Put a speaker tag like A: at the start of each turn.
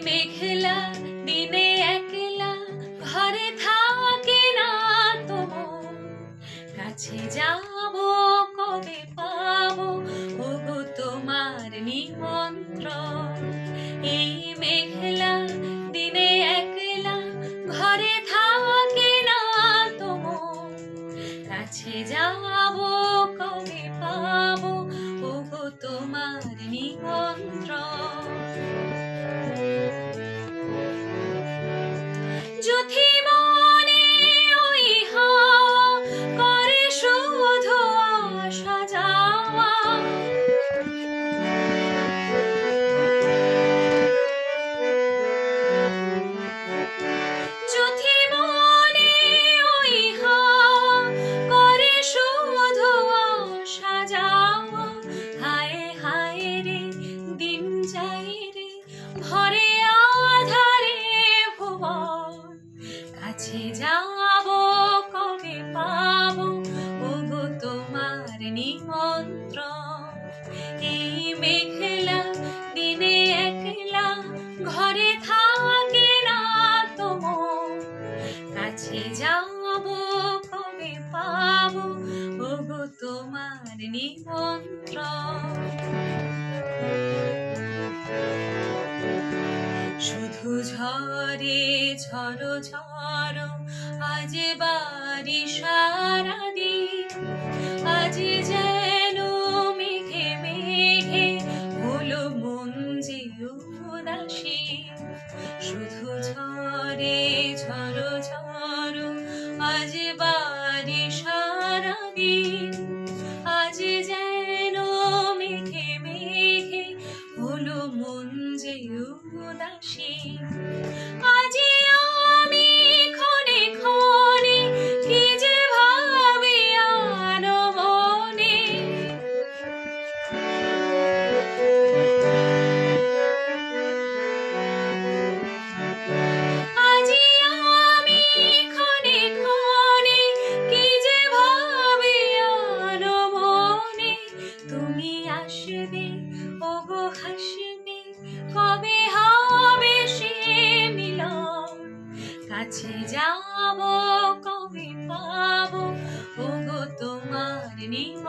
A: মেঘলা দিনে একলা ঘরে থাকে না তো মন, কাছে যাব কবে পাবো ওগো তোমার নিমন্ত্রণ। এই মেঘলা দিনে একলা ঘরে থাকে না তো মন, কাছে যাব কবে পাবো ওগো তোমার নিমন্ত্রণ। যদি মনে ওই হাওয়া করে শুধু আসা যাওয়া, যদি মনে ওই হাওয়া করে শুধু আসা যাওয়া, হায় হায় রে দিন যাই রে ভরে আধারে ভুবন, কাছে যাব কবে পাবো ওগো তোমার নিমন্ত্রণ। এই মেঘলা দিনে একলা ঘরে থাকে না তো মন, কাছে যাব কবে পাবো ওগো তোমার নিমন্ত্রণ। শুধু ঝরে ঝড়ো ঝড়ো আজ বাড়ি সারাদিন, আজ যেন মেঘে মেঘে হলো মন যে উদাসী। শুধু ঝরে ঝড়ো ঝড়ো আজ বাড়ি সারাদিন, আজ যেন মেঘে মেঘে হলো মন যে উদাসী। আজি আমি ক্ষণে ক্ষণে কি যে ভাবি আনো মনে, আজি আমি ক্ষণে ক্ষণে কি যে ভাবি আনো মনে। তুমি আসবে ওগো হাসবে কবে হবে সে মিলন, কাছে যাব কবে পাবো ওগো তোমার নিমন্ত্রণ।